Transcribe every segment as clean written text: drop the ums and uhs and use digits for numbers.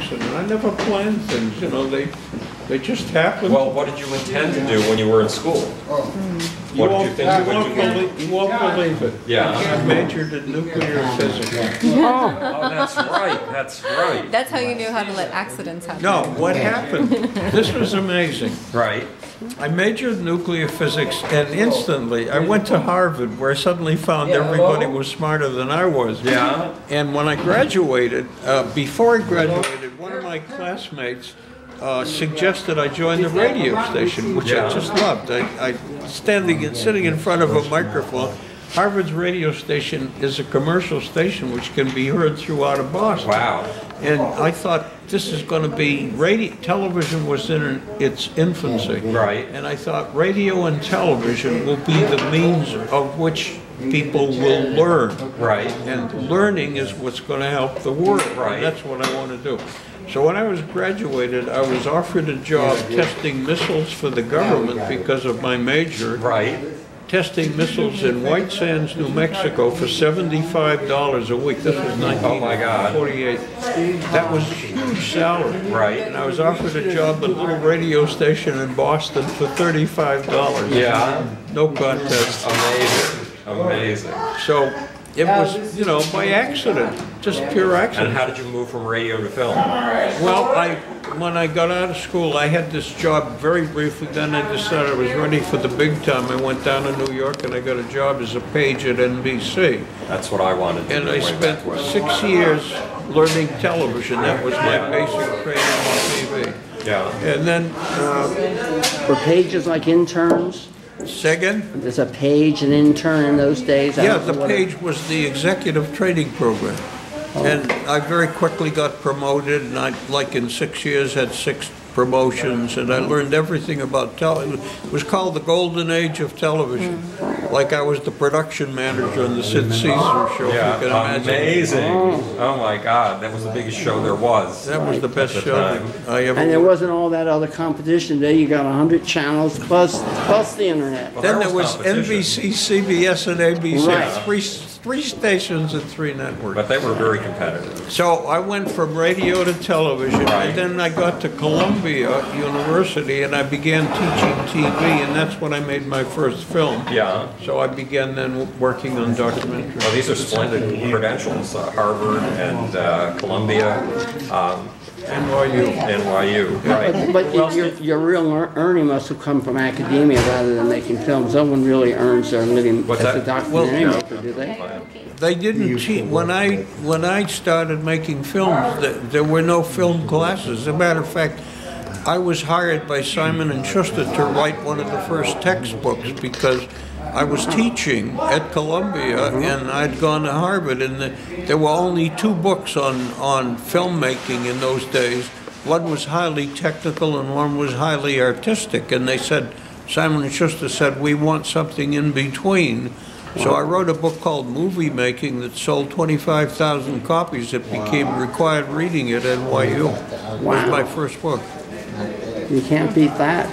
accident. I never planned things, you know, they just happened. Well, what did you intend to do when you were in school? What did you think you would do? You won't believe it. Yeah. I majored in nuclear physics. Oh, that's right. That's right. That's how you knew how to let accidents happen. No, what happened? This was amazing. Right. I majored in nuclear physics, and instantly I went to Harvard, where I suddenly found everybody was smarter than I was. Yeah. And when I graduated, before I graduated, one of my classmates suggested I join the radio station, which I just loved. I sitting in front of a microphone. Harvard's radio station is a commercial station which can be heard throughout of Boston. Wow. And I thought this is going to be radio. Television was in its infancy. Right. And I thought radio and television will be the means of which people will learn. Right. And learning is what's going to help the world. Right. And that's what I want to do. So when I was graduated, I was offered a job testing missiles for the government because of my major. Right. Testing missiles in White Sands, New Mexico for $75 a week. This was 1948. That was a huge salary. Right. And I was offered a job at a little radio station in Boston for $35. Yeah. No contest. Amazing. Amazing. So it was, you know, by accident, just pure accident. And how did you move from radio to film? Well, when I got out of school, I had this job very briefly. Then I decided I was ready for the big time. I went down to New York and I got a job as a page at NBC. That's what I wanted to do. And I spent 6 years learning television. That was my basic training on TV. Yeah. And then... Were pages like interns? Second? There's a page, an intern in those days? Yeah, the page was the executive training program. And I very quickly got promoted, and I, like in 6 years, had 6 promotions, and I learned everything about television. It was called the golden age of television. Like I was the production manager on the Sid Ceasar Show. Yeah, if you can imagine. amazing. Oh my God, that was the biggest show there was. That was the best show I ever And there wasn't all that other competition there. You got 100 channels plus the internet. Well, then there was NBC, CBS, and ABC. Right. Three stations and 3 networks. But they were very competitive. So I went from radio to television, and then I got to Columbia University, and I began teaching TV, and that's when I made my first film. Yeah. So I began then working on documentaries. Well, these are splendid credentials, Harvard and Columbia. NYU, right. But your real earning must have come from academia rather than making films. No one really earns their living as a documentary maker, do they? They didn't cheat. When I started making films, there were no film classes. As a matter of fact, I was hired by Simon & Schuster to write one of the first textbooks because I was teaching at Columbia and I'd gone to Harvard, and there were only 2 books on filmmaking in those days. One was highly technical and one was highly artistic, and they said, Simon & Schuster said, we want something in between. So I wrote a book called Movie Making that sold 25,000 copies. It became required reading at NYU. It was my first book. You can't beat that.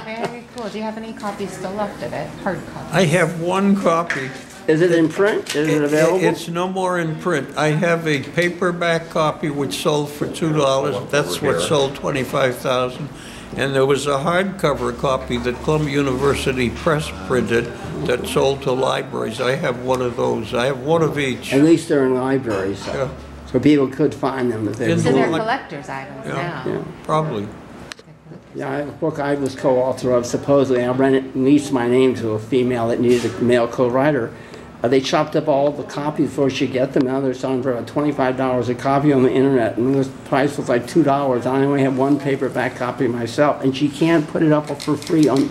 Very cool. Do you have any copies still left of it? Hard copies? I have 1 copy. Is it in print? Is it available? It's no more in print. I have a paperback copy which sold for $2. That's what sold 25,000. And there was a hardcover copy that Columbia University Press printed that sold to libraries. I have 1 of those. I have 1 of each. At least they're in libraries. Yeah. So people could find them if they So were. they're collector's items now. Yeah. Probably. Yeah, I have a book I was co-author of. Supposedly, I released my name to a female that needed a male co-writer. They chopped up all the copies before she get them. Now they're selling for about $25 a copy on the internet, and the price was like $2. I only have 1 paperback copy myself, and she can't put it up for free on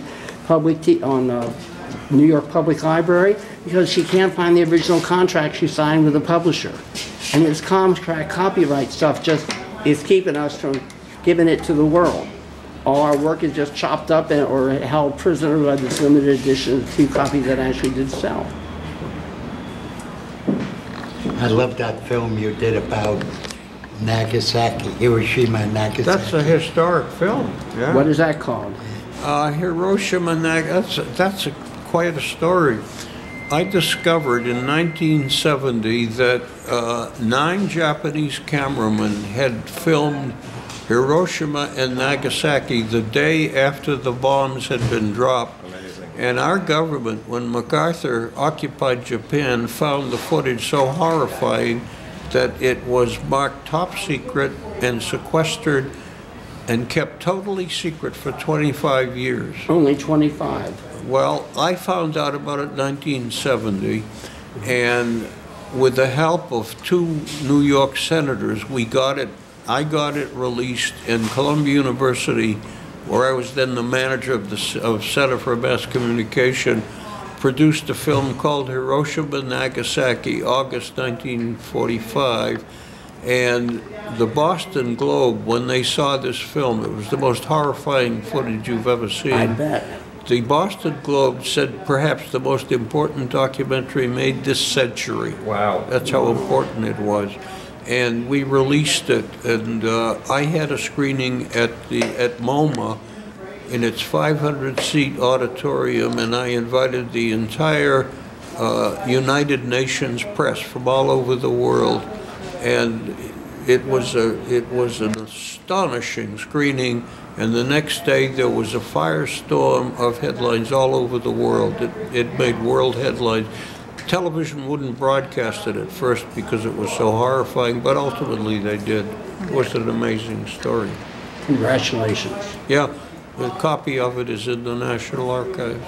New York Public Library because she can't find the original contract she signed with the publisher. And this contract copyright stuff just is keeping us from giving it to the world. All our work is just chopped up or held prisoner by this limited edition of 2 copies that actually did sell. I love that film you did about Nagasaki, Hiroshima Nagasaki. That's a historic film. Yeah. What is that called? Hiroshima Nagasaki. That's quite a story. I discovered in 1970 that 9 Japanese cameramen had filmed Hiroshima and Nagasaki the day after the bombs had been dropped. Amazing. And our government, when MacArthur occupied Japan, found the footage so horrifying that it was marked top secret and sequestered and kept totally secret for 25 years. Only 25. Well, I found out about it in 1970, and with the help of 2 New York senators, I got it released, in Columbia University, where I was then the manager of the Center for Mass Communication, produced a film called Hiroshima Nagasaki, August 1945, and the Boston Globe, when they saw this film, it was the most horrifying footage you've ever seen. I bet. The Boston Globe said perhaps the most important documentary made this century. Wow. That's how important it was. And we released it, and I had a screening at MoMA in its 500-seat auditorium, and I invited the entire United Nations press from all over the world, and it was an astonishing screening. And the next day there was a firestorm of headlines all over the world. It made world headlines. Television wouldn't broadcast it at first because it was so horrifying, but ultimately they did. It was an amazing story. Congratulations. Yeah, a copy of it is in the National Archives.